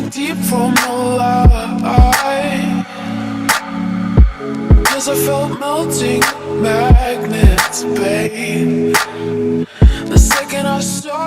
deep from the light. Cause I felt melting magnets, babe. The second I saw